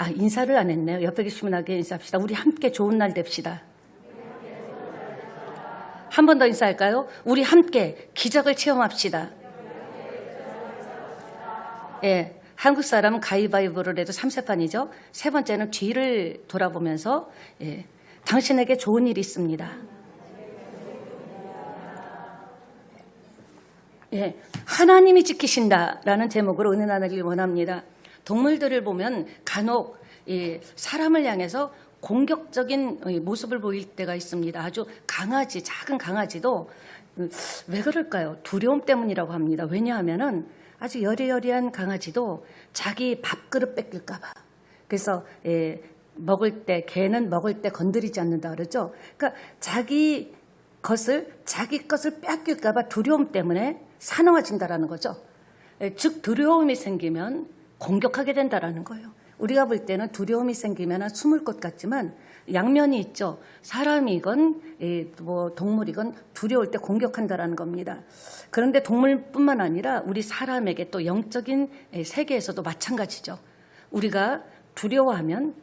인사를 안 했네요. 옆에 계신 분에게 인사합시다. 우리 함께 좋은 날 됩시다. 한 번 더 인사할까요? 우리 함께 기적을 체험합시다. 예, 한국 사람은 가위바위보를 해도 3세판이죠. 세 번째는 뒤를 돌아보면서 당신에게 좋은 일이 있습니다. 하나님이 지키신다라는 제목으로 은혜 나누길 원합니다. 동물들을 보면 간혹 사람을 향해서 공격적인 모습을 보일 때가 있습니다. 아주 강아지, 작은 강아지도 왜 그럴까요? 두려움 때문이라고 합니다. 왜냐하면은 아주 여리여리한 강아지도 자기 밥그릇 뺏길까 봐. 그래서 먹을 때, 개는 먹을 때 건드리지 않는다 그러죠. 그러니까 자기 것을 뺏길까 봐 두려움 때문에 사나워진다라는 거죠. 즉 두려움이 생기면 공격하게 된다라는 거예요. 우리가 볼 때는 두려움이 생기면 숨을 것 같지만 양면이 있죠. 사람이건 동물이건 두려울 때 공격한다라는 겁니다. 그런데 동물뿐만 아니라 우리 사람에게 또 영적인 세계에서도 마찬가지죠. 우리가 두려워하면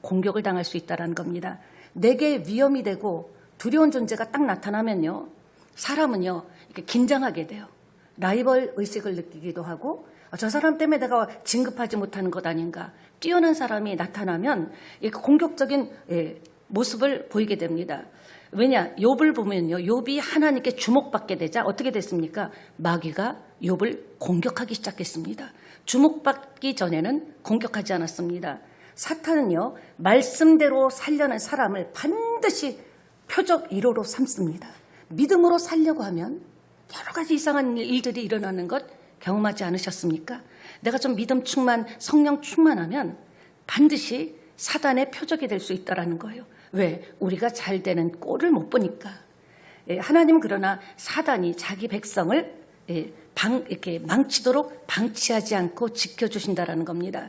공격을 당할 수 있다는 겁니다. 내게 위험이 되고 두려운 존재가 딱 나타나면요. 사람은요. 이렇게 긴장하게 돼요. 라이벌 의식을 느끼기도 하고 저 사람 때문에 내가 진급하지 못하는 것 아닌가. 뛰어난 사람이 나타나면 공격적인 모습을 보이게 됩니다. 왜냐? 욥을 보면요. 욥이 하나님께 주목받게 되자 어떻게 됐습니까? 마귀가 욥을 공격하기 시작했습니다. 주목받기 전에는 공격하지 않았습니다. 사탄은요. 말씀대로 살려는 사람을 반드시 표적 1호로 삼습니다. 믿음으로 살려고 하면 여러 가지 이상한 일들이 일어나는 것 경험하지 않으셨습니까? 내가 좀 믿음 충만, 성령 충만하면 반드시 사단의 표적이 될 수 있다는 거예요. 왜? 우리가 잘 되는 꼴을 못 보니까. 하나님은 그러나 사단이 자기 백성을 이렇게 망치도록 방치하지 않고 지켜주신다는 겁니다.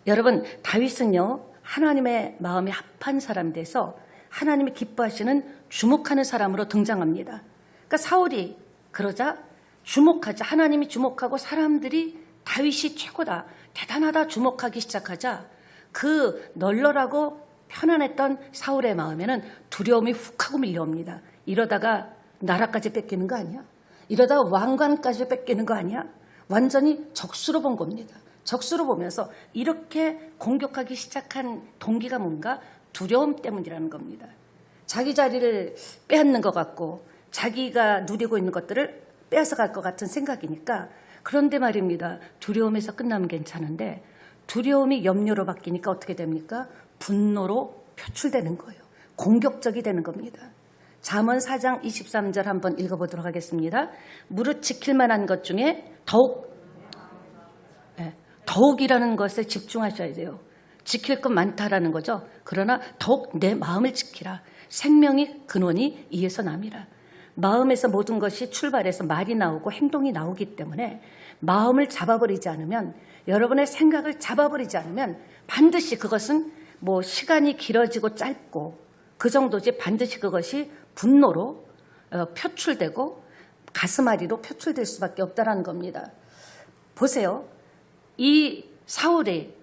여러분, 다윗은요, 하나님의 마음에 합한 사람이 돼서 하나님이 기뻐하시는 주목하는 사람으로 등장합니다. 그러니까 사울이 그러자 주목하자, 하나님이 주목하고 사람들이 다윗이 최고다, 대단하다 주목하기 시작하자 그 널널하고 편안했던 사울의 마음에는 두려움이 훅 하고 밀려옵니다. 이러다가 나라까지 뺏기는 거 아니야? 이러다가 왕관까지 뺏기는 거 아니야? 완전히 적수로 본 겁니다. 적수로 보면서 이렇게 공격하기 시작한 동기가 뭔가? 두려움 때문이라는 겁니다. 자기 자리를 빼앗는 것 같고 자기가 누리고 있는 것들을 빼앗아갈 것 같은 생각이니까. 그런데 말입니다. 두려움에서 끝나면 괜찮은데 두려움이 염려로 바뀌니까 어떻게 됩니까? 분노로 표출되는 거예요. 공격적이 되는 겁니다. 잠언 4장 23절 한번 읽어보도록 하겠습니다. 무릇 지킬 만한 것 중에 더욱이라는 것에 집중하셔야 돼요. 지킬 것 많다라는 거죠. 그러나 더욱 내 마음을 지키라. 생명이 근원이 이에서 남이라. 마음에서 모든 것이 출발해서 말이 나오고 행동이 나오기 때문에 마음을 잡아버리지 않으면, 여러분의 생각을 잡아버리지 않으면 반드시 그것은 시간이 길어지고 짧고 그 정도지 반드시 그것이 분노로 표출되고 가슴앓이로 표출될 수밖에 없다는 겁니다. 보세요. 이 사울이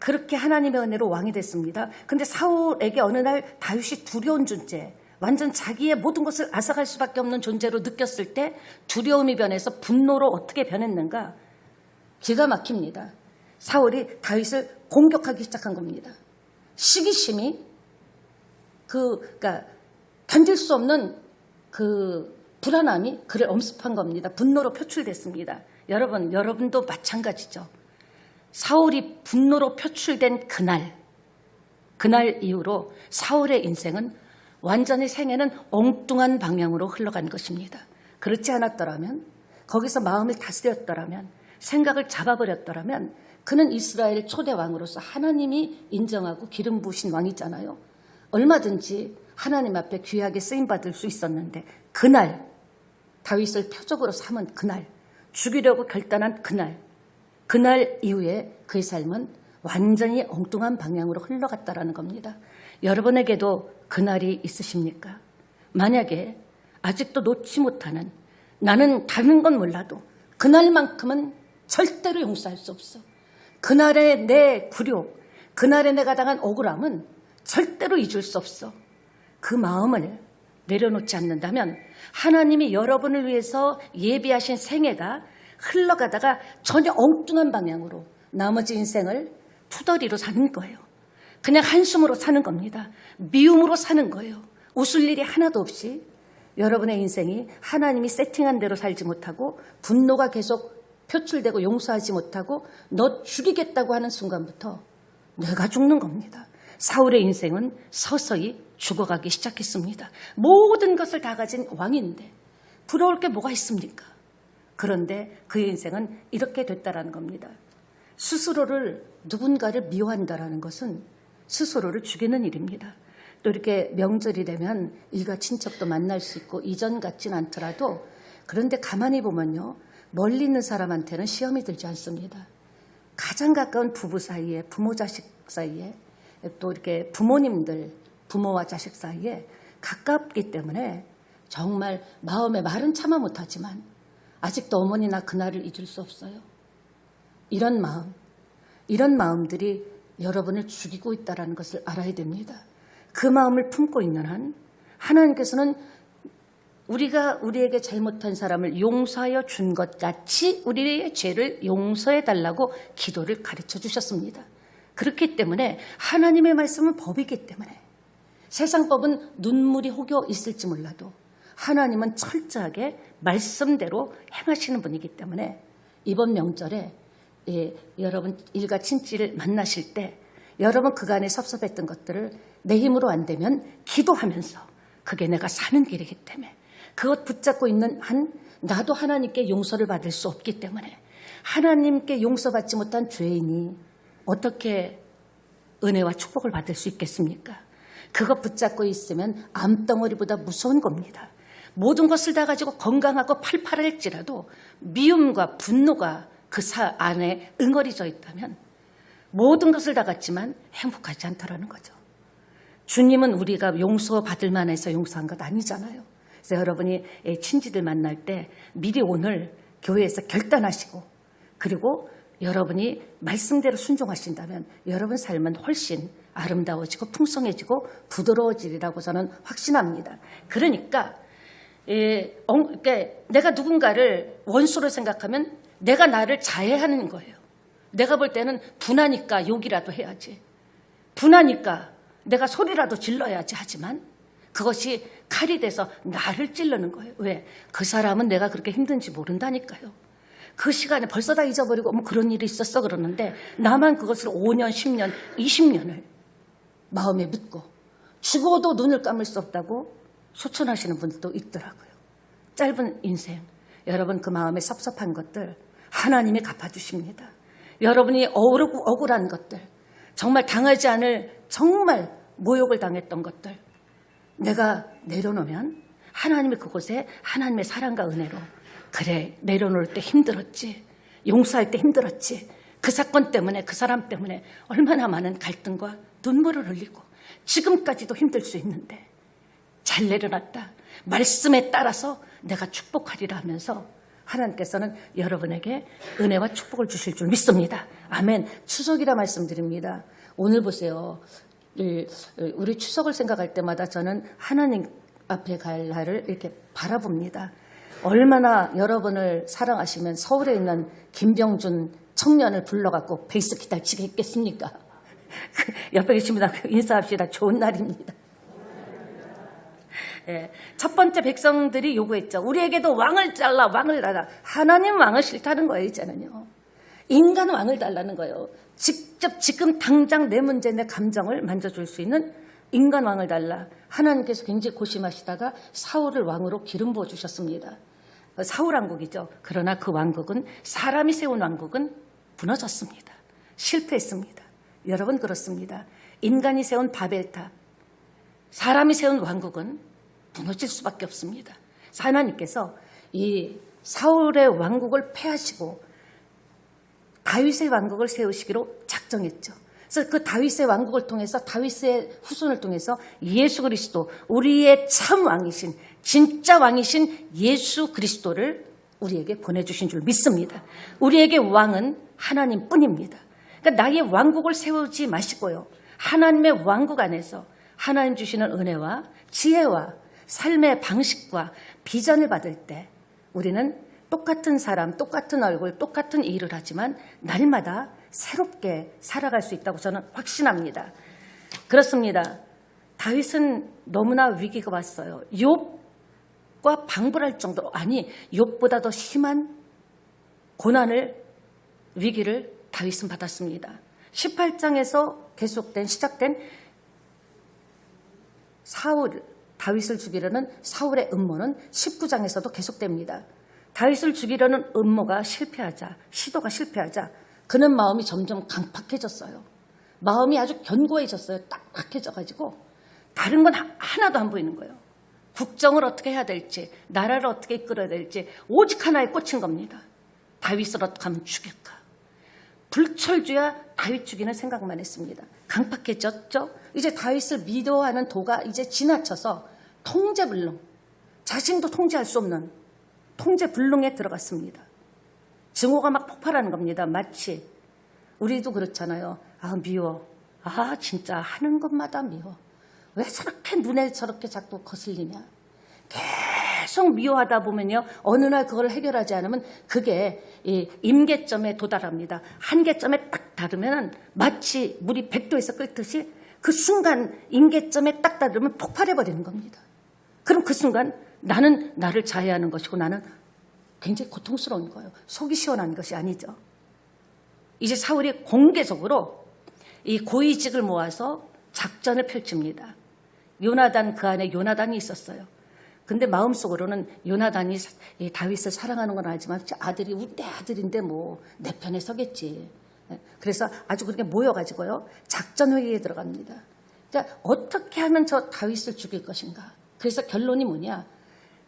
그렇게 하나님의 은혜로 왕이 됐습니다. 근데 사울에게 어느 날 다윗이 두려운 존재, 완전 자기의 모든 것을 앗아갈 수밖에 없는 존재로 느꼈을 때 두려움이 변해서 분노로 어떻게 변했는가? 기가 막힙니다. 사울이 다윗을 공격하기 시작한 겁니다. 시기심이 그러니까 견딜 수 없는 그 불안함이 그를 엄습한 겁니다. 분노로 표출됐습니다. 여러분도 마찬가지죠. 사울이 분노로 표출된 그날 이후로 사울의 인생은 완전히 생애는 엉뚱한 방향으로 흘러간 것입니다. 그렇지 않았더라면, 거기서 마음을 다스렸더라면, 생각을 잡아버렸더라면 그는 이스라엘 초대 왕으로서 하나님이 인정하고 기름 부으신 왕이잖아요. 얼마든지 하나님 앞에 귀하게 쓰임받을 수 있었는데 그날, 다윗을 표적으로 삼은 그날, 죽이려고 결단한 그날 이후에 그의 삶은 완전히 엉뚱한 방향으로 흘러갔다라는 겁니다. 여러분에게도 그날이 있으십니까? 만약에 아직도 놓지 못하는, 나는 다른 건 몰라도 그날만큼은 절대로 용서할 수 없어, 그날의 내 굴욕, 그날에 내가 당한 억울함은 절대로 잊을 수 없어. 그 마음을 내려놓지 않는다면 하나님이 여러분을 위해서 예비하신 생애가 흘러가다가 전혀 엉뚱한 방향으로 나머지 인생을 투덜이로 사는 거예요. 그냥 한숨으로 사는 겁니다. 미움으로 사는 거예요. 웃을 일이 하나도 없이 여러분의 인생이 하나님이 세팅한 대로 살지 못하고 분노가 계속 표출되고 용서하지 못하고 너 죽이겠다고 하는 순간부터 내가 죽는 겁니다. 사울의 인생은 서서히 죽어가기 시작했습니다. 모든 것을 다 가진 왕인데 부러울 게 뭐가 있습니까? 그런데 그의 인생은 이렇게 됐다라는 겁니다. 스스로를 누군가를 미워한다라는 것은 스스로를 죽이는 일입니다. 또 이렇게 명절이 되면 일가 친척도 만날 수 있고 이전 같진 않더라도 그런데 가만히 보면요. 멀리 있는 사람한테는 시험이 들지 않습니다. 가장 가까운 부부 사이에 부모 자식 사이에 또 이렇게 부모님들 부모와 자식 사이에 가깝기 때문에 정말 마음의 말은 참아 못하지만 아직도 어머니나 그날을 잊을 수 없어요. 이런 마음들이 여러분을 죽이고 있다는 것을 알아야 됩니다. 그 마음을 품고 있는 한 하나님께서는 우리가 우리에게 잘못한 사람을 용서하여 준 것 같이 우리의 죄를 용서해 달라고 기도를 가르쳐 주셨습니다. 그렇기 때문에 하나님의 말씀은 법이기 때문에 세상 법은 눈물이 혹여 있을지 몰라도 하나님은 철저하게 말씀대로 행하시는 분이기 때문에 이번 명절에 여러분 일가 친지를 만나실 때 여러분 그간에 섭섭했던 것들을 내 힘으로 안 되면 기도하면서 그게 내가 사는 길이기 때문에 그것 붙잡고 있는 한 나도 하나님께 용서를 받을 수 없기 때문에 하나님께 용서받지 못한 죄인이 어떻게 은혜와 축복을 받을 수 있겠습니까? 그것 붙잡고 있으면 암덩어리보다 무서운 겁니다. 모든 것을 다 가지고 건강하고 팔팔할지라도 미움과 분노가 그 안에 응어리져 있다면 모든 것을 다 갖지만 행복하지 않다라는 거죠. 주님은 우리가 용서받을 만해서 용서한 것 아니잖아요. 그래서 여러분이 친지들 만날 때 미리 오늘 교회에서 결단하시고 그리고 여러분이 말씀대로 순종하신다면 여러분 삶은 훨씬 아름다워지고 풍성해지고 부드러워지리라고 저는 확신합니다. 그러니까 내가 누군가를 원수로 생각하면 내가 나를 자해하는 거예요. 내가 볼 때는 분하니까 욕이라도 해야지. 분하니까 내가 소리라도 질러야지 하지만 그것이 칼이 돼서 나를 찌르는 거예요. 왜? 그 사람은 내가 그렇게 힘든지 모른다니까요. 그 시간에 벌써 다 잊어버리고 그런 일이 있었어 그러는데 나만 그것을 5년, 10년, 20년을 마음에 묻고 죽어도 눈을 감을 수 없다고 소천하시는 분들도 있더라고요. 짧은 인생, 여러분 그 마음에 섭섭한 것들 하나님이 갚아주십니다. 여러분이 억울한 것들, 정말 당하지 않을 정말 모욕을 당했던 것들 내가 내려놓으면 하나님이 그곳에 하나님의 사랑과 은혜로 그래 내려놓을 때 힘들었지, 용서할 때 힘들었지, 그 사건 때문에 그 사람 때문에 얼마나 많은 갈등과 눈물을 흘리고 지금까지도 힘들 수 있는데 잘 내려놨다. 말씀에 따라서 내가 축복하리라 하면서 하나님께서는 여러분에게 은혜와 축복을 주실 줄 믿습니다. 아멘. 추석이라 말씀드립니다. 오늘 보세요. 우리 추석을 생각할 때마다 저는 하나님 앞에 갈 날을 이렇게 바라봅니다. 얼마나 여러분을 사랑하시면 서울에 있는 김병준 청년을 불러갖고 베이스 기타를 치게 했겠습니까? 옆에 계십니다. 인사합시다. 좋은 날입니다. 첫 번째 백성들이 요구했죠. 우리에게도 왕을 잘라, 왕을 달라. 하나님 왕을 싫다는 거예요, 이제는요. 인간 왕을 달라는 거예요. 직접 지금 당장 내 문제, 내 감정을 만져줄 수 있는 인간 왕을 달라. 하나님께서 굉장히 고심하시다가 사울을 왕으로 기름 부어주셨습니다. 사울 왕국이죠. 그러나 그 왕국은 사람이 세운 왕국은 무너졌습니다. 실패했습니다. 여러분 그렇습니다. 인간이 세운 바벨탑, 사람이 세운 왕국은 무너질 수밖에 없습니다. 하나님께서 이 사울의 왕국을 패하시고 다윗의 왕국을 세우시기로 작정했죠. 그래서 그 다윗의 왕국을 통해서 다윗의 후손을 통해서 예수 그리스도, 우리의 참 왕이신, 진짜 왕이신 예수 그리스도를 우리에게 보내주신 줄 믿습니다. 우리에게 왕은 하나님뿐입니다. 그러니까 나의 왕국을 세우지 마시고요. 하나님의 왕국 안에서 하나님 주시는 은혜와 지혜와 삶의 방식과 비전을 받을 때 우리는 똑같은 사람, 똑같은 얼굴, 똑같은 일을 하지만 날마다 새롭게 살아갈 수 있다고 저는 확신합니다. 그렇습니다. 다윗은 너무나 위기가 왔어요. 욥과 방불할 정도로, 아니 욥보다 더 심한 고난을, 위기를 다윗은 받았습니다. 18장에서 시작된 다윗을 죽이려는 사울의 음모는 19장에서도 계속됩니다. 다윗을 죽이려는 음모가 시도가 실패하자 그는 마음이 점점 강팍해졌어요. 마음이 아주 견고해졌어요. 딱딱해져가지고 다른 건 하나도 안 보이는 거예요. 국정을 어떻게 해야 될지, 나라를 어떻게 이끌어야 될지 오직 하나에 꽂힌 겁니다. 다윗을 어떻게 하면 죽일까? 불철주야 다윗 죽이는 생각만 했습니다. 강팍해졌죠. 이제 다윗을 미워하는 도가 이제 지나쳐서 통제불능, 자신도 통제할 수 없는 통제불능에 들어갔습니다. 증오가 막 폭발하는 겁니다. 마치 우리도 그렇잖아요. 아 미워. 아 진짜 하는 것마다 미워. 왜 저렇게 눈에 저렇게 자꾸 거슬리냐. 계속 미워하다 보면요. 어느 날 그걸 해결하지 않으면 그게 이 임계점에 도달합니다. 한계점에 딱 닿으면 마치 물이 100도에서 끓듯이 그 순간 임계점에 딱 닿으면 폭발해버리는 겁니다. 그럼 그 순간 나는 나를 자해하는 것이고 나는 굉장히 고통스러운 거예요. 속이 시원한 것이 아니죠. 이제 사울이 공개적으로 이 고위직을 모아서 작전을 펼칩니다. 요나단, 그 안에 요나단이 있었어요. 근데 마음속으로는 요나단이 다윗을 사랑하는 건 알지만 아들이 내 아들인데 뭐 내 편에 서겠지. 그래서 아주 그렇게 모여가지고요. 작전회의에 들어갑니다. 그러니까 어떻게 하면 저 다윗을 죽일 것인가. 그래서 결론이 뭐냐.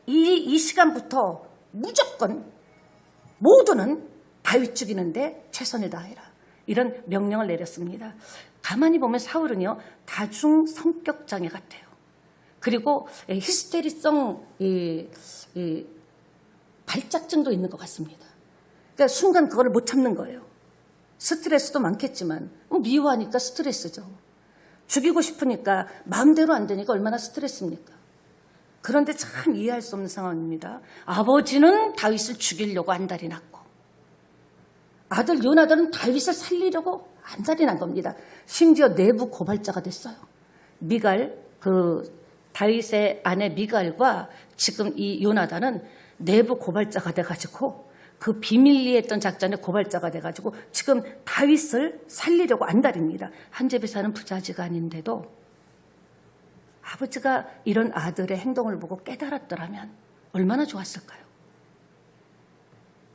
이 시간부터 무조건 모두는 다윗 죽이는데 최선을 다해라. 이런 명령을 내렸습니다. 가만히 보면 사울은요. 다중 성격 장애 같아요. 그리고 히스테리성 발작증도 있는 것 같습니다. 그러니까 순간 그걸 못 참는 거예요. 스트레스도 많겠지만 미워하니까 스트레스죠. 죽이고 싶으니까 마음대로 안 되니까 얼마나 스트레스입니까? 그런데 참 이해할 수 없는 상황입니다. 아버지는 다윗을 죽이려고 안달이 났고 아들 요나단은 다윗을 살리려고 안달이 난 겁니다. 심지어 내부 고발자가 됐어요. 미갈, 다윗의 아내 미갈과 지금 이 요나단은 내부 고발자가 돼가지고 그 비밀리에 했던 작전의 고발자가 돼가지고 지금 다윗을 살리려고 안달입니다. 한 집에 사는 부자지가 아닌데도 아버지가 이런 아들의 행동을 보고 깨달았더라면 얼마나 좋았을까요?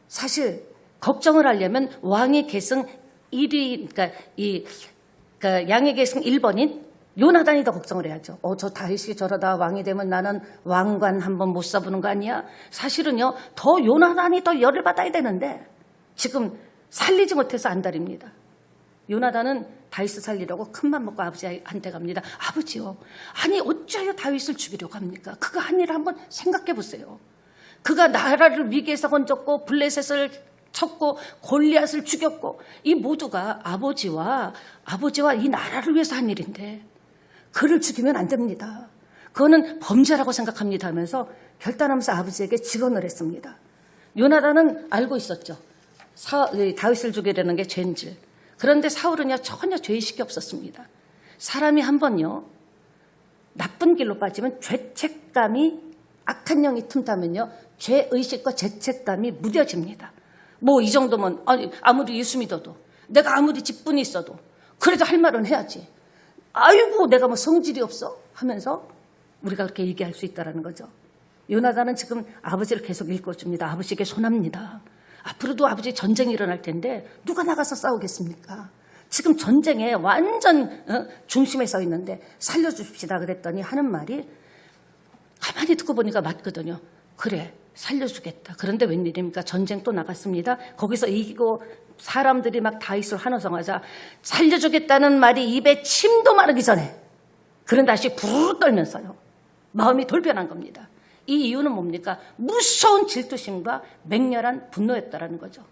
사실 걱정을 하려면 왕의 계승 1위, 그러니까 양의 계승 1번인 요나단이 더 걱정을 해야죠. 저 다윗이 저러다 왕이 되면 나는 왕관 한번 못 써보는 거 아니야? 사실은요, 더 요나단이 더 열을 받아야 되는데 지금 살리지 못해서 안달입니다. 요나단은 다윗을 살리려고 큰맘 먹고 아버지한테 갑니다. 아버지요, 아니 어째요 다윗을 죽이려고 합니까? 그가 한 일을 한번 생각해 보세요. 그가 나라를 위기에서 건졌고 블레셋을 쳤고 골리앗을 죽였고 이 모두가 아버지와 이 나라를 위해서 한 일인데 그를 죽이면 안 됩니다. 그거는 범죄라고 생각합니다 하면서 결단하면서 아버지에게 직언을 했습니다. 요나단은 알고 있었죠. 다윗을 죽이려는 게 죄인줄. 그런데 사울은요 전혀 죄의식이 없었습니다. 사람이 한 번요 나쁜 길로 빠지면 죄책감이 악한 영이 틈타면요 죄의식과 죄책감이 무뎌집니다. 뭐 이 정도면 아무리 예수 믿어도 내가 아무리 직분이 있어도 그래도 할 말은 해야지. 아이고 내가 뭐 성질이 없어 하면서 우리가 그렇게 얘기할 수 있다는 거죠. 요나단은 지금 아버지를 계속 읽어줍니다. 아버지에게 손합니다. 앞으로도 아버지 전쟁이 일어날 텐데 누가 나가서 싸우겠습니까? 지금 전쟁에 완전 중심에 서 있는데 살려주십시다 그랬더니 하는 말이 가만히 듣고 보니까 맞거든요. 그래 살려주겠다. 그런데 웬일입니까? 전쟁 또 나갔습니다. 거기서 이기고 사람들이 막 다윗을 환호성하자 살려주겠다는 말이 입에 침도 마르기 전에 그런 다시 부르르 떨면서요. 마음이 돌변한 겁니다. 이 이유는 뭡니까? 무서운 질투심과 맹렬한 분노였다라는 거죠.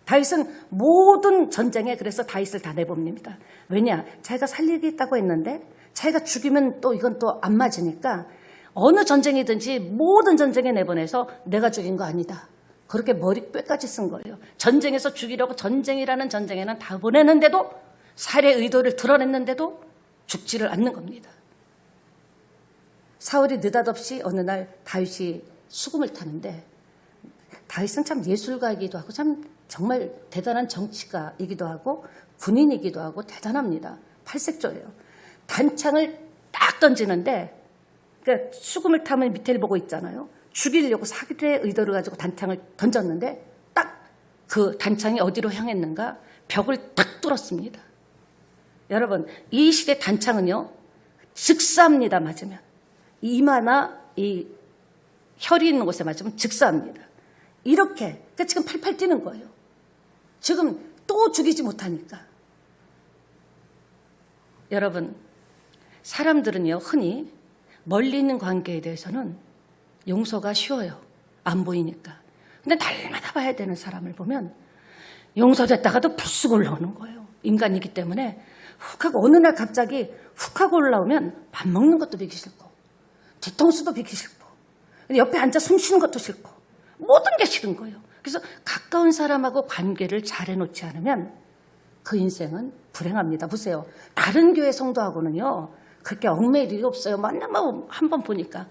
다윗은 모든 전쟁에 그래서 다윗을 다 내봅니다. 왜냐? 자기가 살리겠다고 했는데 자기가 죽이면 또 이건 또 안 맞으니까 어느 전쟁이든지 모든 전쟁에 내보내서 내가 죽인 거 아니다. 그렇게 머리뼈까지 쓴 거예요. 전쟁에서 죽이려고 전쟁이라는 전쟁에는 다 보내는데도 살해 의도를 드러냈는데도 죽지를 않는 겁니다. 사울이 느닷없이 어느 날 다윗이 수금을 타는데 다윗은 참 예술가이기도 하고 참 정말 대단한 정치가이기도 하고 군인이기도 하고 대단합니다. 팔색조예요. 단창을 딱 던지는데 그러니까 수금을 타면 밑에를 보고 있잖아요. 죽이려고 살해 의도를 가지고 단창을 던졌는데 딱 그 단창이 어디로 향했는가? 벽을 딱 뚫었습니다. 여러분 이 시대 단창은요 즉사합니다. 맞으면 이마나 이 혈이 있는 곳에 맞으면 즉사합니다. 이렇게 그러니까 지금 팔팔 뛰는 거예요. 지금 또 죽이지 못하니까. 여러분 사람들은요 흔히 멀리 있는 관계에 대해서는 용서가 쉬워요. 안 보이니까. 근데 날마다 봐야 되는 사람을 보면 용서됐다가도 불쑥 올라오는 거예요. 인간이기 때문에 훅 하고 어느 날 갑자기 훅 하고 올라오면 밥 먹는 것도 비기 싫고 뒤통수도 비기 싫고 옆에 앉아 숨 쉬는 것도 싫고 모든 게 싫은 거예요. 그래서 가까운 사람하고 관계를 잘 해놓지 않으면 그 인생은 불행합니다. 보세요. 다른 교회 성도하고는요 그렇게 얽매일 일이 없어요. 만나면 한 번 보니까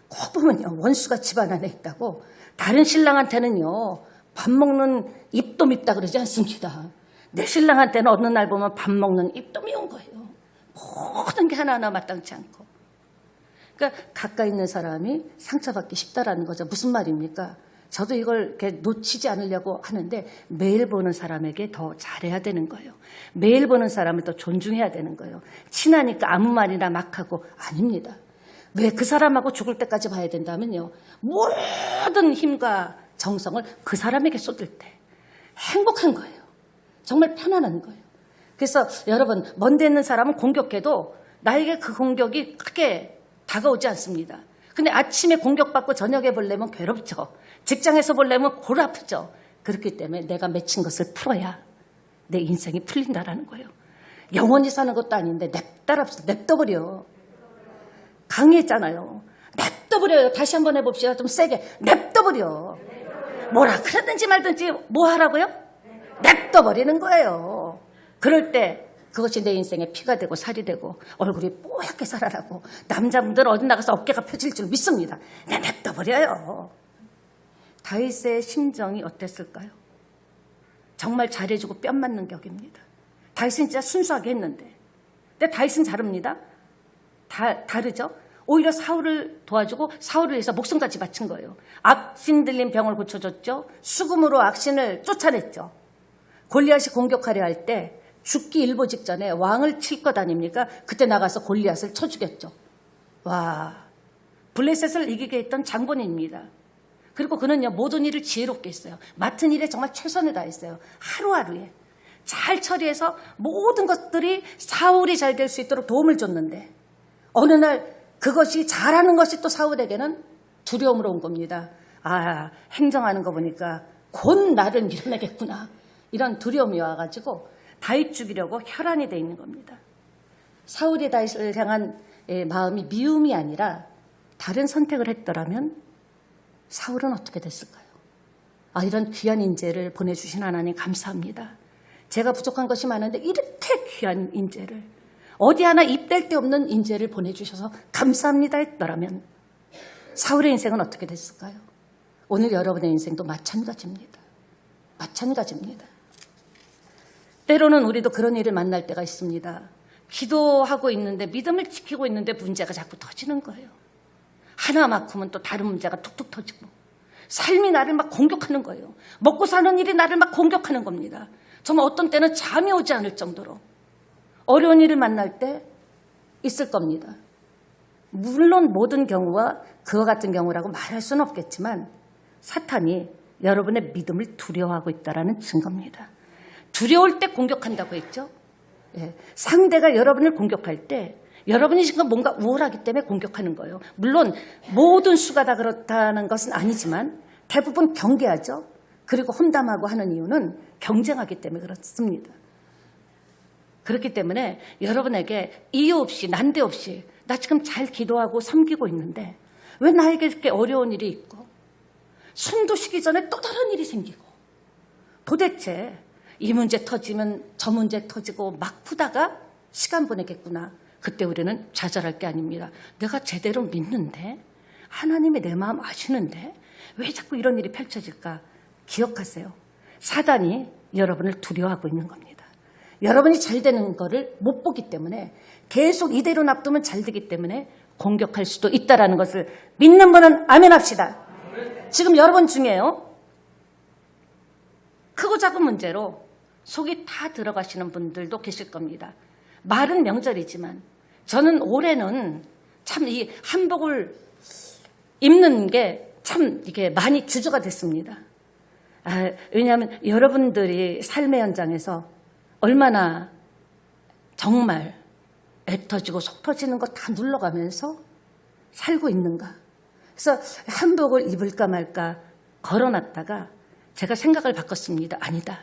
꼭 보면요 원수가 집안 안에 있다고 다른 신랑한테는요 밥 먹는 입도 밉다 그러지 않습니다. 내 신랑한테는 어느 날 보면 밥 먹는 입도 미운 거예요. 모든 게 하나하나 마땅치 않고. 그러니까 가까이 있는 사람이 상처받기 쉽다라는 거죠. 무슨 말입니까? 저도 이걸 이렇게 놓치지 않으려고 하는데 매일 보는 사람에게 더 잘해야 되는 거예요. 매일 보는 사람을 더 존중해야 되는 거예요. 친하니까 아무 말이나 막 하고 아닙니다. 왜 그 사람하고 죽을 때까지 봐야 된다면요. 모든 힘과 정성을 그 사람에게 쏟을 때 행복한 거예요. 정말 편안한 거예요. 그래서 여러분 먼데 있는 사람은 공격해도 나에게 그 공격이 크게 다가오지 않습니다. 근데 아침에 공격받고 저녁에 보려면 괴롭죠. 직장에서 보려면 골 아프죠. 그렇기 때문에 내가 맺힌 것을 풀어야 내 인생이 풀린다라는 거예요. 영원히 사는 것도 아닌데 냅둬버려. 강의했잖아요. 냅둬버려요. 다시 한번 해봅시다. 좀 세게. 냅둬버려. 뭐라 그러든지 말든지 뭐 하라고요? 냅둬버리는 거예요. 그럴 때 그것이 내 인생에 피가 되고 살이 되고 얼굴이 뽀얗게 살아나고 남자분들 어디 나가서 어깨가 펴질 줄 믿습니다. 그냥 냅둬버려요. 다윗의 심정이 어땠을까요? 정말 잘해주고 뺨 맞는 격입니다. 다윗은 진짜 순수하게 했는데. 근데 다윗은 다릅니다. 다르죠? 오히려 사울을 도와주고 사울을 위해서 목숨까지 바친 거예요. 악신 들린 병을 고쳐줬죠. 수금으로 악신을 쫓아냈죠. 골리앗이 공격하려 할 때 죽기 일보 직전에 왕을 칠 것 아닙니까? 그때 나가서 골리앗을 쳐 죽였죠. 와, 블레셋을 이기게 했던 장본인입니다. 그리고 그는요 모든 일을 지혜롭게 했어요. 맡은 일에 정말 최선을 다했어요. 하루하루에 잘 처리해서 모든 것들이 사울이 잘 될 수 있도록 도움을 줬는데 어느 날 그것이 잘하는 것이 또 사울에게는 두려움으로 온 겁니다. 아, 행정하는 거 보니까 곧 나를 밀어내겠구나. 이런 두려움이 와가지고 다윗 죽이려고 혈안이 돼 있는 겁니다. 사울이 다윗을 향한 마음이 미움이 아니라 다른 선택을 했더라면 사울은 어떻게 됐을까요? 아, 이런 귀한 인재를 보내주신 하나님 감사합니다. 제가 부족한 것이 많은데 이렇게 귀한 인재를 어디 하나 입댈 데 없는 인재를 보내주셔서 감사합니다 했더라면 사울의 인생은 어떻게 됐을까요? 오늘 여러분의 인생도 마찬가지입니다. 마찬가지입니다. 때로는 우리도 그런 일을 만날 때가 있습니다. 기도하고 있는데 믿음을 지키고 있는데 문제가 자꾸 터지는 거예요. 하나만큼은 또 다른 문제가 툭툭 터지고 삶이 나를 막 공격하는 거예요. 먹고 사는 일이 나를 막 공격하는 겁니다. 정말 어떤 때는 잠이 오지 않을 정도로 어려운 일을 만날 때 있을 겁니다. 물론 모든 경우와 그와 같은 경우라고 말할 수는 없겠지만 사탄이 여러분의 믿음을 두려워하고 있다는 증거입니다. 두려울 때 공격한다고 했죠. 예, 상대가 여러분을 공격할 때 여러분이 지금 뭔가 우월하기 때문에 공격하는 거예요. 물론 모든 수가 다 그렇다는 것은 아니지만 대부분 경계하죠. 그리고 험담하고 하는 이유는 경쟁하기 때문에 그렇습니다. 그렇기 때문에 여러분에게 이유 없이 난데없이 나 지금 잘 기도하고 섬기고 있는데 왜 나에게 이렇게 어려운 일이 있고 숨도 쉬기 전에 또 다른 일이 생기고 도대체 이 문제 터지면 저 문제 터지고 막 푸다가 시간 보내겠구나. 그때 우리는 좌절할 게 아닙니다. 내가 제대로 믿는데 하나님이 내 마음 아시는데 왜 자꾸 이런 일이 펼쳐질까? 기억하세요. 사단이 여러분을 두려워하고 있는 겁니다. 여러분이 잘 되는 거를 못 보기 때문에 계속 이대로 놔두면 잘 되기 때문에 공격할 수도 있다는 것을 믿는 분은 아멘 합시다. 지금 여러분 중에요. 크고 작은 문제로 속이 다 들어가시는 분들도 계실 겁니다. 말은 명절이지만 저는 올해는 참 이 한복을 입는 게 참 이게 많이 주저가 됐습니다. 왜냐하면 여러분들이 삶의 현장에서 얼마나 정말 애 터지고 속 터지는 거 다 눌러가면서 살고 있는가. 그래서 한복을 입을까 말까 걸어놨다가 제가 생각을 바꿨습니다. 아니다.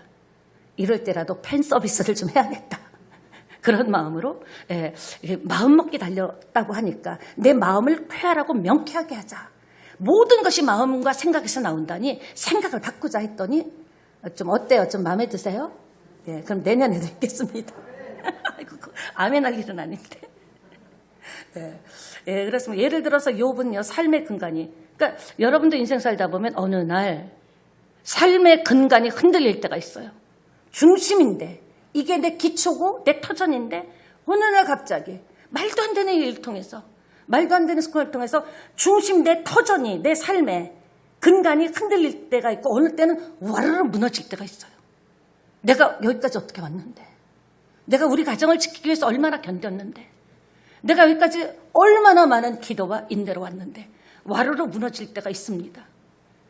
이럴 때라도 팬 서비스를 좀 해야겠다. 그런 마음으로 마음먹기 달렸다고 하니까 내 마음을 쾌활하고 명쾌하게 하자. 모든 것이 마음과 생각에서 나온다니 생각을 바꾸자 했더니 좀 어때요? 좀 마음에 드세요? 예, 그럼 내년에도 있겠습니다. 아이고, 아멘 할 일은 아닌데. 예, 그렇습니다. 예를 들어서 욥은요, 삶의 근간이. 그러니까 여러분도 인생 살다 보면 어느 날 삶의 근간이 흔들릴 때가 있어요. 중심인데, 이게 내 기초고 내 터전인데, 어느 날 갑자기 말도 안 되는 일을 통해서, 말도 안 되는 습관을 통해서 중심 내 터전이 내 삶의 근간이 흔들릴 때가 있고 어느 때는 와르르 무너질 때가 있어요. 내가 여기까지 어떻게 왔는데, 내가 우리 가정을 지키기 위해서 얼마나 견뎠는데, 내가 여기까지 얼마나 많은 기도와 인내로 왔는데 와르르 무너질 때가 있습니다.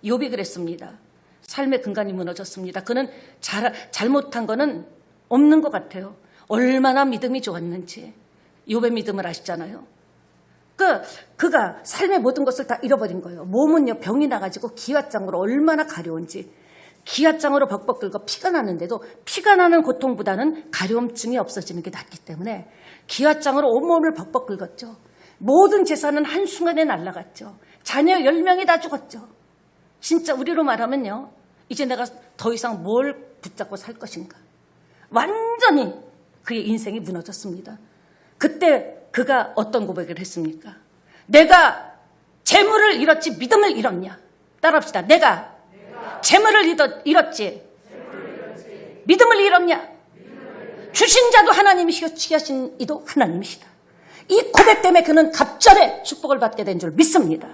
욥이 그랬습니다. 삶의 근간이 무너졌습니다. 그는 잘못한 거는 없는 것 같아요. 얼마나 믿음이 좋았는지. 욥의 믿음을 아시잖아요. 그가 삶의 모든 것을 다 잃어버린 거예요. 몸은요, 병이 나가지고 기왓장으로 얼마나 가려운지. 기왓장으로 벅벅 긁어 피가 나는데도 피가 나는 고통보다는 가려움증이 없어지는 게 낫기 때문에 기왓장으로 온몸을 벅벅 긁었죠. 모든 재산은 한순간에 날아갔죠. 자녀 10명이 다 죽었죠. 진짜 우리로 말하면요, 이제 내가 더 이상 뭘 붙잡고 살 것인가. 완전히 그의 인생이 무너졌습니다. 그때 그가 어떤 고백을 했습니까? 내가 재물을 잃었지 믿음을 잃었냐. 따라합시다. 내가 재물을 잃었지 믿음을 잃었냐. 주신 자도 하나님이시고 취하신 이도 하나님이시다. 이 고백 때문에 그는 갑절에 축복을 받게 된 줄 믿습니다.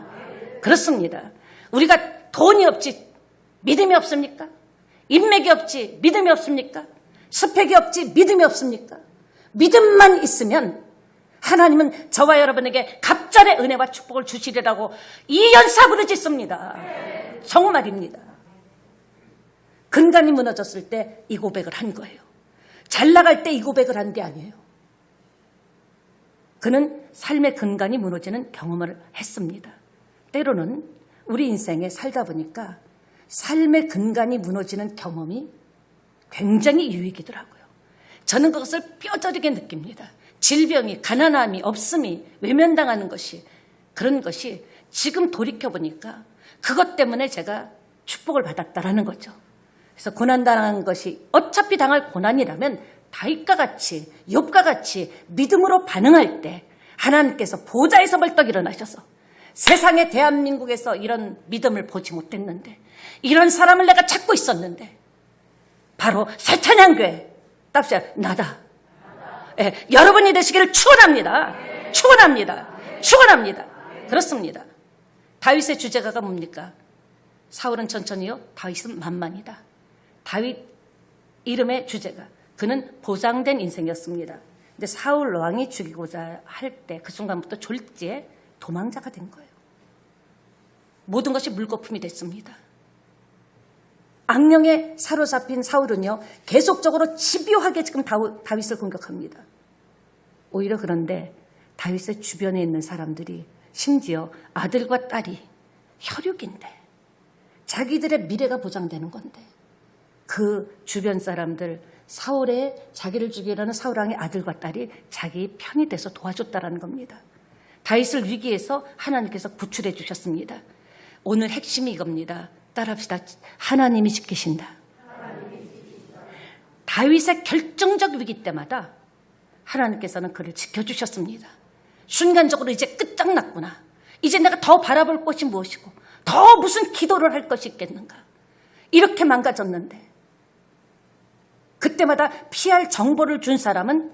그렇습니다. 우리가 돈이 없지 믿음이 없습니까? 인맥이 없지 믿음이 없습니까? 스펙이 없지 믿음이 없습니까? 믿음만 있으면 하나님은 저와 여러분에게 갑절의 은혜와 축복을 주시리라고 이연사 부르짖습니다. 정말입니다. 근간이 무너졌을 때 이 고백을 한 거예요. 잘 나갈 때 이 고백을 한 게 아니에요. 그는 삶의 근간이 무너지는 경험을 했습니다. 때로는 우리 인생에 살다 보니까 삶의 근간이 무너지는 경험이 굉장히 유익이더라고요. 저는 그것을 뼈저리게 느낍니다. 질병이, 가난함이, 없음이, 외면당하는 것이, 그런 것이 지금 돌이켜보니까 그것 때문에 제가 축복을 받았다라는 거죠. 그래서 고난당한 것이 어차피 당할 고난이라면 다윗과 같이, 욥과 같이 믿음으로 반응할 때 하나님께서 보좌에서 벌떡 일어나셔서 세상에 대한민국에서 이런 믿음을 보지 못했는데, 이런 사람을 내가 찾고 있었는데 바로 새찬양교회 답시다. 나다. 예, 여러분이 되시기를 축원합니다. 축원합니다. 축원합니다. 그렇습니다. 다윗의 주제가가 뭡니까? 사울은 천천히요, 다윗은 만만이다. 다윗 이름의 주제가, 그는 보장된 인생이었습니다. 근데 사울 왕이 죽이고자 할 때 그 순간부터 졸지에 도망자가 된 거예요. 모든 것이 물거품이 됐습니다. 악령에 사로잡힌 사울은요, 계속적으로 집요하게 지금 다윗을 공격합니다. 오히려 그런데 다윗의 주변에 있는 사람들이, 심지어 아들과 딸이 혈육인데 자기들의 미래가 보장되는 건데 그 주변 사람들 사울의 자기를 죽이려는 사울왕의 아들과 딸이 자기 편이 돼서 도와줬다라는 겁니다. 다윗을 위기에서 하나님께서 구출해 주셨습니다. 오늘 핵심이 이겁니다. 따라합시다. 하나님이 지키신다. 다윗의 결정적 위기 때마다 하나님께서는 그를 지켜주셨습니다. 순간적으로 이제 끝장났구나. 이제 내가 더 바라볼 것이 무엇이고 더 무슨 기도를 할 것이 있겠는가. 이렇게 망가졌는데 그때마다 피할 정보를 준 사람은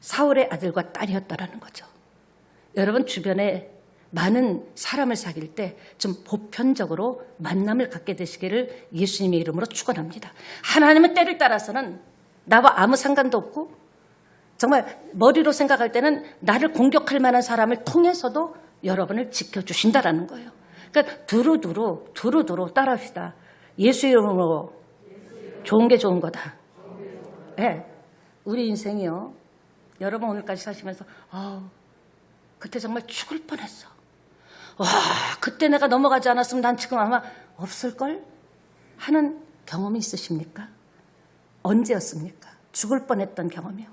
사울의 아들과 딸이었다라는 거죠. 여러분 주변에 많은 사람을 사귈 때 좀 보편적으로 만남을 갖게 되시기를 예수님의 이름으로 축원합니다. 하나님은 때를 따라서는 나와 아무 상관도 없고 정말 머리로 생각할 때는 나를 공격할 만한 사람을 통해서도 여러분을 지켜주신다라는 거예요. 그러니까 두루두루 따라합시다. 예수 이름으로 좋은 게 좋은 거다. 네, 우리 인생이요. 여러분 오늘까지 사시면서 그때 정말 죽을 뻔했어. 와, 그때 내가 넘어가지 않았으면 난 지금 아마 없을걸? 하는 경험이 있으십니까? 언제였습니까? 죽을 뻔했던 경험이요.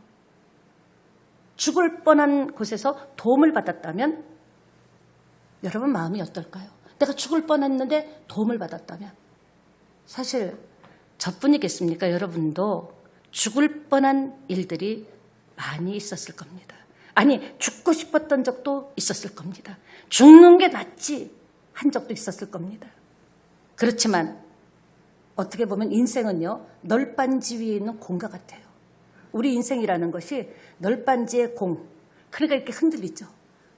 죽을 뻔한 곳에서 도움을 받았다면 여러분 마음이 어떨까요? 내가 죽을 뻔했는데 도움을 받았다면 사실 저뿐이겠습니까? 여러분도 죽을 뻔한 일들이 많이 있었을 겁니다. 아니 죽고 싶었던 적도 있었을 겁니다. 죽는 게 낫지 한 적도 있었을 겁니다. 그렇지만 어떻게 보면 인생은요 널빤지 위에 있는 공과 같아요. 우리 인생이라는 것이 널빤지의 공, 그러니까 이렇게 흔들리죠.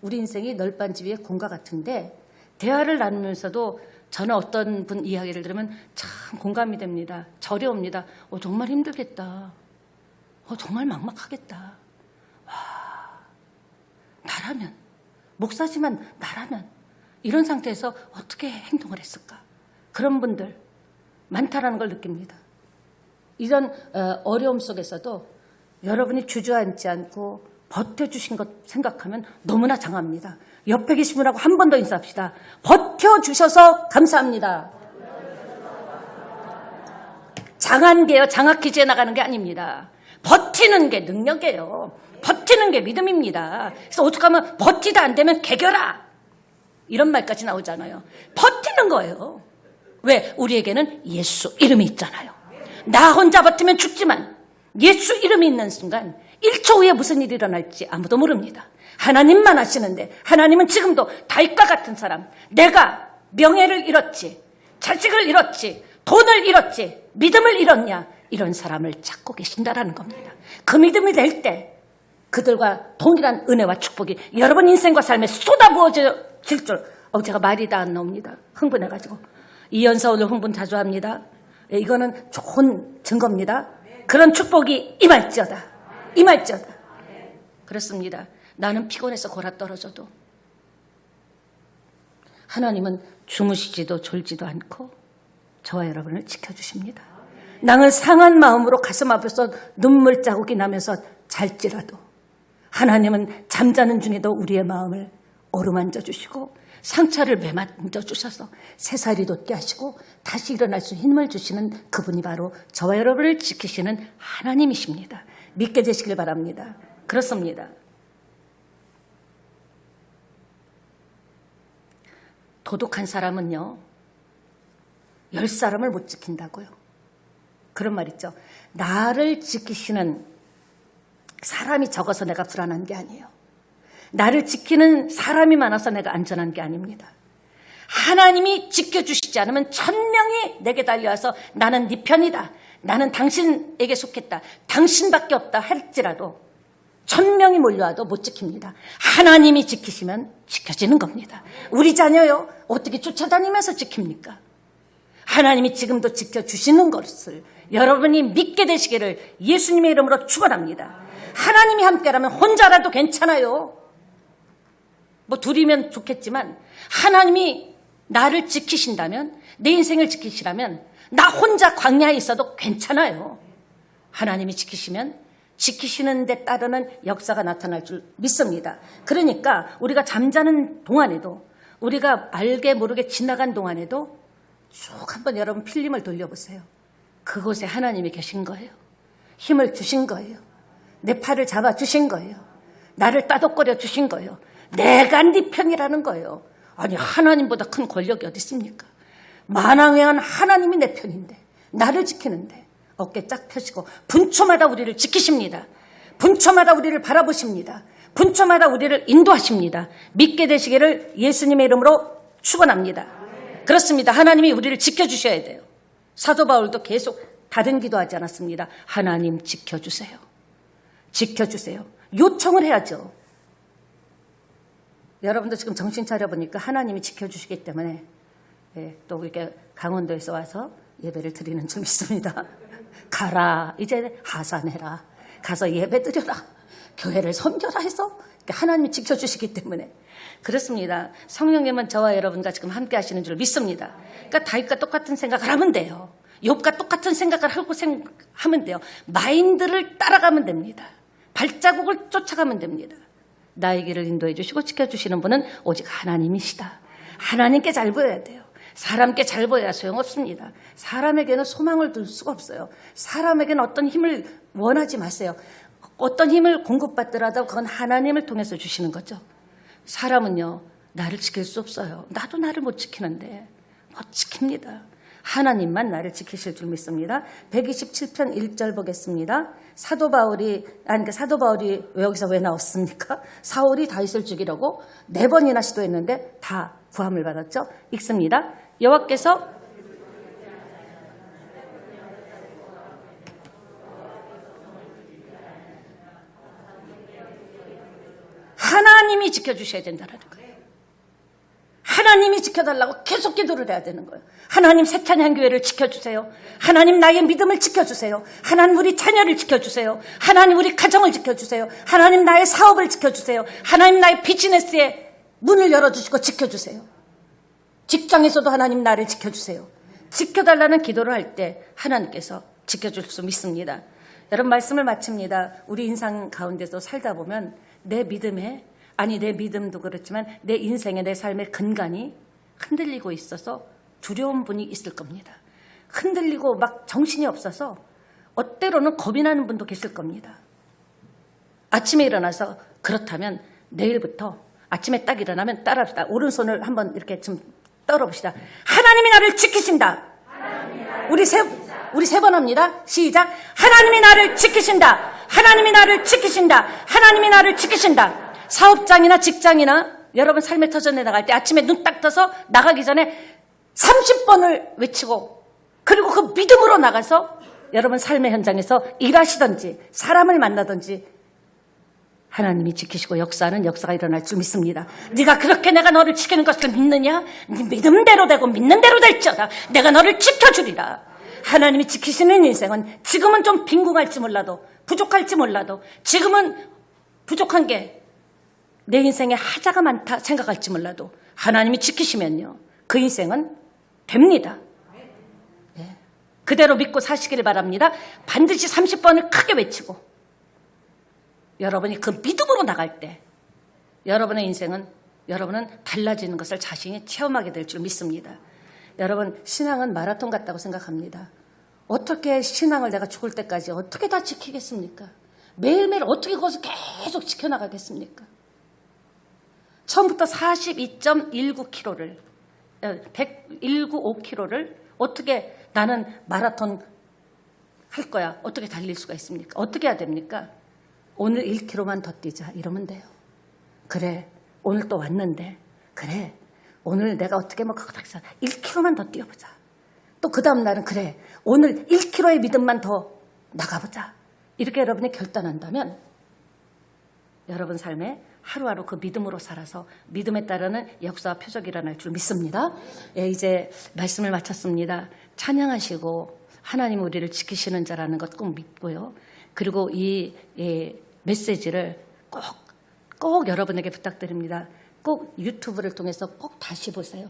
우리 인생이 널빤지 위의 공과 같은데 대화를 나누면서도 저는 어떤 분 이야기를 들으면 참 공감이 됩니다. 절이 옵니다. 정말 힘들겠다. 정말 막막하겠다. 나라면, 목사지만 나라면 이런 상태에서 어떻게 행동을 했을까? 그런 분들 많다라는 걸 느낍니다. 이런 어려움 속에서도 여러분이 주저앉지 않고 버텨주신 것 생각하면 너무나 장합니다. 옆에 계신 분하고 한 번 더 인사합시다. 버텨주셔서 감사합니다. 장한 게요. 장학 퀴즈에 나가는 게 아닙니다. 버티는 게 능력이에요. 버티는 게 믿음입니다. 그래서 어떻게 하면 버티다 안 되면 개겨라. 이런 말까지 나오잖아요. 버티는 거예요. 왜? 우리에게는 예수 이름이 있잖아요. 나 혼자 버티면 죽지만 예수 이름이 있는 순간 1초 후에 무슨 일이 일어날지 아무도 모릅니다. 하나님만 아시는데 하나님은 지금도 다윗과 같은 사람, 내가 명예를 잃었지, 자식을 잃었지, 돈을 잃었지, 믿음을 잃었냐, 이런 사람을 찾고 계신다라는 겁니다. 그 믿음이 될 때 그들과 동일한 은혜와 축복이 여러분 인생과 삶에 쏟아부어질 줄. 제가 말이 다 안 나옵니다. 흥분해가지고. 이연사 오늘 흥분 자주 합니다. 이거는 좋은 증거입니다. 그런 축복이 임할지어다. 임할지어다. 그렇습니다. 나는 피곤해서 골아 떨어져도 하나님은 주무시지도 졸지도 않고 저와 여러분을 지켜주십니다. 나는 상한 마음으로 가슴 앞에서 눈물 자국이 나면서 잘지라도 하나님은 잠자는 중에도 우리의 마음을 어루만져 주시고 상처를 매만져 주셔서 새살이 돋게 하시고 다시 일어날 수 힘을 주시는 그분이 바로 저와 여러분을 지키시는 하나님이십니다. 믿게 되시길 바랍니다. 그렇습니다. 도둑한 사람은요 10사람을 못 지킨다고요. 그런 말 있죠. 나를 지키시는 사람이 적어서 내가 불안한 게 아니에요. 나를 지키는 사람이 많아서 내가 안전한 게 아닙니다. 하나님이 지켜주시지 않으면 1000명이 내게 달려와서 나는 네 편이다. 나는 당신에게 속했다. 당신밖에 없다 할지라도 1000명이 몰려와도 못 지킵니다. 하나님이 지키시면 지켜지는 겁니다. 우리 자녀요 어떻게 쫓아다니면서 지킵니까? 하나님이 지금도 지켜주시는 것을 여러분이 믿게 되시기를 예수님의 이름으로 축원합니다. 하나님이 함께라면 혼자라도 괜찮아요. 뭐 둘이면 좋겠지만 하나님이 나를 지키신다면, 내 인생을 지키시라면 나 혼자 광야에 있어도 괜찮아요. 하나님이 지키시면 지키시는 데 따르는 역사가 나타날 줄 믿습니다. 그러니까 우리가 잠자는 동안에도, 우리가 알게 모르게 지나간 동안에도 쭉 한번 여러분 필름을 돌려보세요. 그곳에 하나님이 계신 거예요. 힘을 주신 거예요. 내 팔을 잡아주신 거예요. 나를 따독거려 주신 거예요. 내가 네 편이라는 거예요. 아니 하나님보다 큰 권력이 어디 있습니까? 만왕의한 하나님이 내 편인데 나를 지키는데 어깨 쫙 펴시고 분초마다 우리를 지키십니다. 분초마다 우리를 바라보십니다. 분초마다 우리를 인도하십니다. 믿게 되시기를 예수님의 이름으로 축원합니다. 그렇습니다. 하나님이 우리를 지켜주셔야 돼요. 사도 바울도 계속 다른 기도하지 않았습니다. 하나님 지켜주세요. 지켜주세요. 요청을 해야죠. 여러분도 지금 정신 차려보니까 하나님이 지켜주시기 때문에 또 이렇게 강원도에서 와서 예배를 드리는 줄 믿습니다. 가라 이제 하산해라. 가서 예배 드려라. 교회를 섬겨라 해서 하나님이 지켜주시기 때문에 그렇습니다. 성령님은 저와 여러분과 지금 함께 하시는 줄 믿습니다. 그러니까 다윗과 똑같은 생각을 하면 돼요. 욥과 똑같은 생각을 하고 하면 돼요. 마인드를 따라가면 됩니다. 발자국을 쫓아가면 됩니다. 나의 길을 인도해 주시고 지켜주시는 분은 오직 하나님이시다. 하나님께 잘 보여야 돼요. 사람께 잘 보여야 소용없습니다. 사람에게는 소망을 둘 수가 없어요. 사람에게는 어떤 힘을 원하지 마세요. 어떤 힘을 공급받더라도 그건 하나님을 통해서 주시는 거죠. 사람은요, 나를 지킬 수 없어요. 나도 나를 못 지키는데 못 지킵니다. 하나님만 나를 지키실 줄 믿습니다. 127편 1절 보겠습니다. 사도 바울이 여기서 왜 나왔습니까? 사울이 다윗을 죽이려고 4번이나 시도했는데 다 구함을 받았죠. 읽습니다. 여호와께서 하나님이 지켜주셔야 된다는 거예요. 하나님이 지켜달라고 계속 기도를 해야 되는 거예요. 하나님 세찬양 교회를 지켜주세요. 하나님 나의 믿음을 지켜주세요. 하나님 우리 자녀를 지켜주세요. 하나님 우리 가정을 지켜주세요. 하나님 나의 사업을 지켜주세요. 하나님 나의 비즈니스에 문을 열어주시고 지켜주세요. 직장에서도 하나님 나를 지켜주세요. 지켜달라는 기도를 할 때 하나님께서 지켜줄 수 믿습니다. 여러분 말씀을 마칩니다. 우리 인생 가운데서 살다 보면 내 믿음도 그렇지만 내 인생의 내 삶의 근간이 흔들리고 있어서 두려운 분이 있을 겁니다. 흔들리고 막 정신이 없어서 때로는 겁이 나는 분도 계실 겁니다. 아침에 일어나서 그렇다면 내일부터 아침에 딱 일어나면 따라합시다. 오른손을 한번 이렇게 좀 떨어봅시다. 하나님이 나를 지키신다. 우리 세 번 합니다. 시작. 하나님이 나를 지키신다. 하나님이 나를 지키신다. 하나님이 나를 지키신다. 사업장이나 직장이나 여러분 삶의 터전에 나갈 때 아침에 눈 딱 떠서 나가기 전에 30번을 외치고 그리고 그 믿음으로 나가서 여러분 삶의 현장에서 일하시든지 사람을 만나든지 하나님이 지키시고 역사하는 역사가 일어날 줄 믿습니다. 네가 그렇게 내가 너를 지키는 것을 믿느냐? 네 믿음대로 되고 믿는 대로 될지어다. 내가 너를 지켜주리라. 하나님이 지키시는 인생은 지금은 좀 빈궁할지 몰라도 부족할지 몰라도 지금은 부족한 게 내 인생에 하자가 많다 생각할지 몰라도 하나님이 지키시면요. 그 인생은 됩니다. 네. 그대로 믿고 사시기를 바랍니다. 반드시 30번을 크게 외치고 여러분이 그 믿음으로 나갈 때 여러분의 인생은 여러분은 달라지는 것을 자신이 체험하게 될 줄 믿습니다. 여러분 신앙은 마라톤 같다고 생각합니다. 어떻게 신앙을 내가 죽을 때까지 어떻게 다 지키겠습니까? 매일매일 어떻게 그것을 계속 지켜나가겠습니까? 처음부터 42.19km를 195km를 어떻게 나는 마라톤 할 거야. 어떻게 달릴 수가 있습니까? 어떻게 해야 됩니까? 오늘 1km만 더 뛰자 이러면 돼요. 그래 오늘 또 왔는데 그래 오늘 내가 어떻게 1km만 더 뛰어보자. 또 그 다음 날은 그래 오늘 1km의 믿음만 더 나가보자. 이렇게 여러분이 결단한다면 여러분 삶에 하루하루 그 믿음으로 살아서 믿음에 따르는 역사와 표적이 일어날 줄 믿습니다. 예, 이제 말씀을 마쳤습니다. 찬양하시고 하나님 우리를 지키시는 자라는 것 꼭 믿고요. 그리고 이 메시지를 꼭 여러분에게 부탁드립니다. 꼭 유튜브를 통해서 꼭 다시 보세요.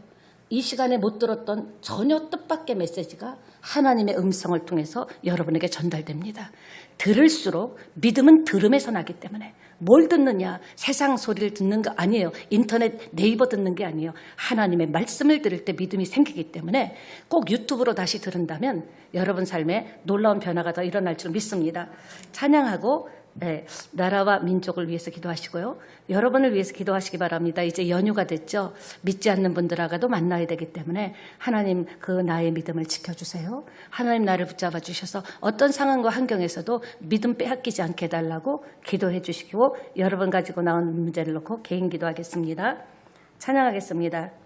이 시간에 못 들었던 전혀 뜻밖의 메시지가 하나님의 음성을 통해서 여러분에게 전달됩니다. 들을수록 믿음은 들음에서 나기 때문에 뭘 듣느냐, 세상 소리를 듣는 거 아니에요. 인터넷 네이버 듣는 게 아니에요. 하나님의 말씀을 들을 때 믿음이 생기기 때문에 꼭 유튜브로 다시 들은다면 여러분 삶에 놀라운 변화가 더 일어날 줄 믿습니다. 찬양하고 나라와 민족을 위해서 기도하시고요. 여러분을 위해서 기도하시기 바랍니다. 이제 연휴가 됐죠. 믿지 않는 분들하고도 만나야 되기 때문에 하나님 그 나의 믿음을 지켜주세요. 하나님 나를 붙잡아 주셔서 어떤 상황과 환경에서도 믿음 빼앗기지 않게 해달라고 기도해 주시고 여러분 가지고 나온 문제를 놓고 개인 기도하겠습니다. 찬양하겠습니다.